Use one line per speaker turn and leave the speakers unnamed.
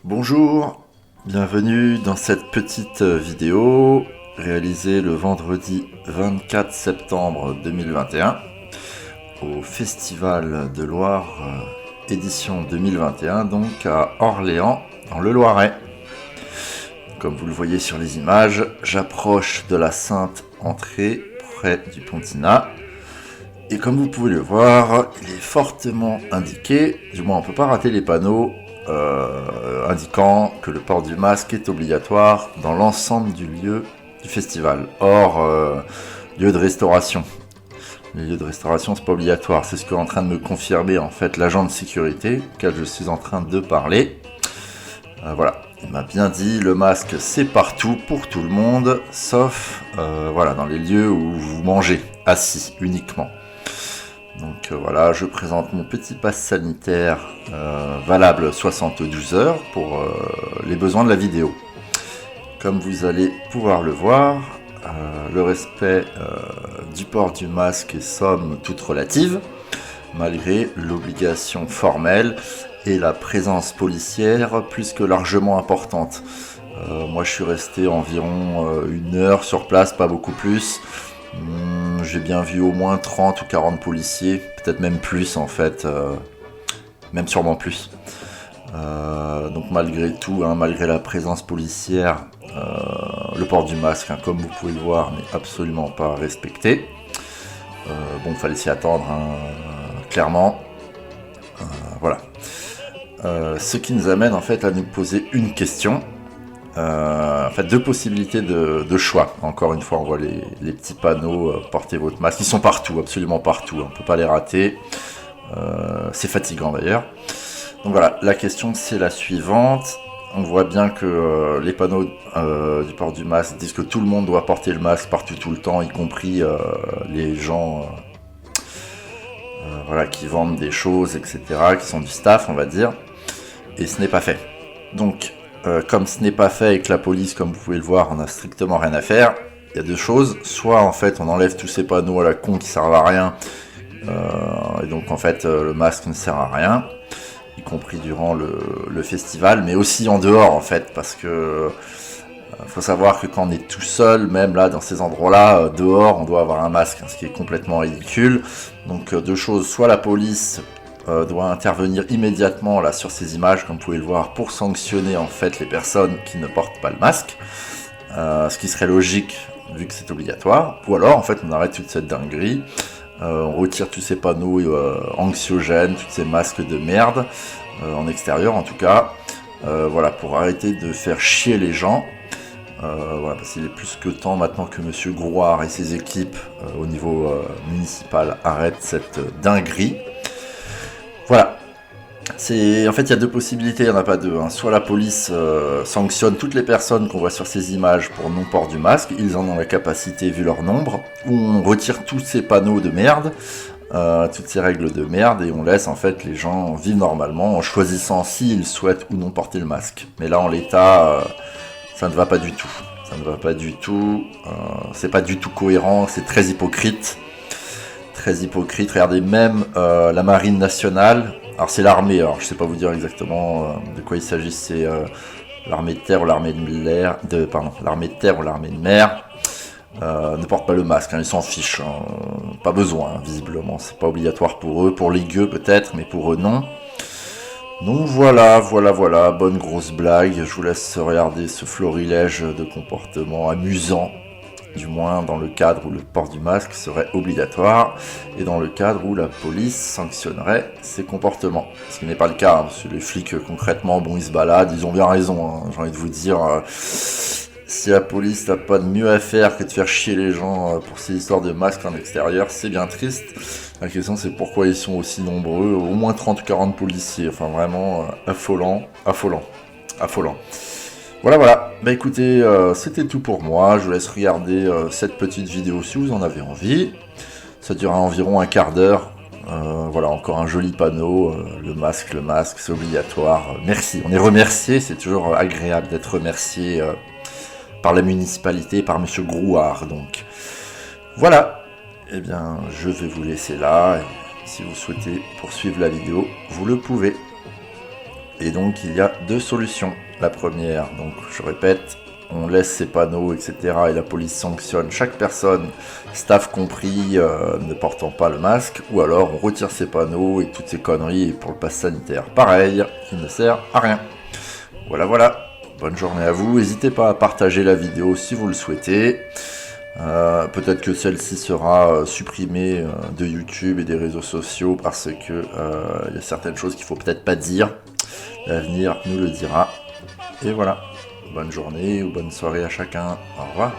Bonjour, bienvenue dans cette petite vidéo réalisée le vendredi 24 septembre 2021 au Festival de Loire édition 2021, donc à Orléans dans le Loiret. Comme vous le voyez sur les images, j'approche de la Sainte Entrée près du Pontinat. Et comme vous pouvez le voir, il est fortement indiqué, du moins on ne peut pas rater les panneaux indiquant que le port du masque est obligatoire dans l'ensemble du lieu du festival. Or, lieu de restauration. Les lieux de restauration, c'est pas obligatoire. C'est ce qu'est en train de me confirmer en fait l'agent de sécurité auquel je suis en train de parler. Voilà, il m'a bien dit, le masque c'est partout pour tout le monde, sauf voilà, dans les lieux où vous mangez, assis uniquement. Donc voilà, je présente mon petit pass sanitaire valable 72 heures pour les besoins de la vidéo. Comme vous allez pouvoir le voir, le respect du port du masque est somme toute relative, malgré l'obligation formelle et la présence policière plus que largement importante. Moi je suis resté environ 1 heure sur place, pas beaucoup plus. J'ai bien vu au moins 30 ou 40 policiers, peut-être même plus en fait, même sûrement plus. Donc malgré tout, malgré la présence policière, le port du masque, comme vous pouvez le voir, n'est absolument pas respecté. Bon, il fallait s'y attendre, clairement. Voilà. Ce qui nous amène en fait à nous poser une question. En fait, deux possibilités de choix. Encore une fois, on voit les petits panneaux, portez votre masque. Ils sont partout, absolument partout. On ne peut pas les rater. C'est fatigant d'ailleurs. Donc voilà, la question c'est la suivante. On voit bien que les panneaux du port du masque disent que tout le monde doit porter le masque partout tout le temps, y compris les gens voilà, qui vendent des choses, etc., qui sont du staff, on va dire. Et ce n'est pas fait. Donc, comme ce n'est pas fait et que la police, comme vous pouvez le voir, on a strictement rien à faire, il y a deux choses. Soit en fait on enlève tous ces panneaux à la con qui servent à rien, et donc en fait le masque ne sert à rien, y compris durant le festival, mais aussi en dehors en fait, parce que faut savoir que quand on est tout seul, même là dans ces endroits-là, dehors on doit avoir un masque, ce qui est complètement ridicule. Donc deux choses, soit la police doit intervenir immédiatement là sur ces images, comme vous pouvez le voir, pour sanctionner en fait les personnes qui ne portent pas le masque, ce qui serait logique vu que c'est obligatoire, ou alors en fait on arrête toute cette dinguerie, on retire tous ces panneaux anxiogènes, tous ces masques de merde, en extérieur en tout cas, voilà, pour arrêter de faire chier les gens. Voilà, parce qu'il est plus que temps maintenant que Monsieur Grouard et ses équipes au niveau municipal arrêtent cette dinguerie. Voilà. En fait, il y a deux possibilités, il n'y en a pas deux. Soit la police sanctionne toutes les personnes qu'on voit sur ces images pour non-port du masque, ils en ont la capacité vu leur nombre, ou on retire tous ces panneaux de merde, toutes ces règles de merde, et on laisse en fait les gens vivre normalement en choisissant s'ils souhaitent ou non porter le masque. Mais là, en l'état, ça ne va pas du tout. Ça ne va pas du tout, c'est pas du tout cohérent, c'est très hypocrite. Très hypocrite. Regardez, même la marine nationale, alors c'est l'armée, alors je sais pas vous dire exactement de quoi il s'agit, c'est l'armée de terre ou l'armée de l'air, l'armée de terre ou l'armée de mer, ne portent pas le masque, ils s'en fichent, pas besoin, visiblement, c'est pas obligatoire pour eux, pour les gueux peut-être, mais pour eux non. Donc voilà, bonne grosse blague, je vous laisse regarder ce florilège de comportements amusants, du moins dans le cadre où le port du masque serait obligatoire, et dans le cadre où la police sanctionnerait ces comportements. Ce qui n'est pas le cas, parce que les flics concrètement, bon ils se baladent, ils ont bien raison, j'ai envie de vous dire, si la police n'a pas de mieux à faire que de faire chier les gens pour ces histoires de masques en extérieur, c'est bien triste. La question c'est pourquoi ils sont aussi nombreux, au moins 30 ou 40 policiers, enfin vraiment affolant. Voilà. Bah écoutez, c'était tout pour moi. Je vous laisse regarder cette petite vidéo si vous en avez envie. Ça durera environ un quart d'heure. Voilà, encore un joli panneau. Le masque, c'est obligatoire. Merci. On est remercié. C'est toujours agréable d'être remercié par la municipalité, par Monsieur Grouard. Donc voilà. Eh bien, je vais vous laisser là. Et si vous souhaitez poursuivre la vidéo, vous le pouvez. Et donc il y a deux solutions. La première, donc je répète, on laisse ces panneaux, etc. et la police sanctionne chaque personne, staff compris, ne portant pas le masque, ou alors on retire ces panneaux et toutes ces conneries pour le pass sanitaire. Pareil, qui ne sert à rien. Voilà, voilà. Bonne journée à vous. N'hésitez pas à partager la vidéo si vous le souhaitez. Peut-être que celle-ci sera supprimée de YouTube et des réseaux sociaux parce que y a certaines choses qu'il faut peut-être pas dire. L'avenir nous le dira. Et voilà. Bonne journée ou bonne soirée à chacun. Au revoir.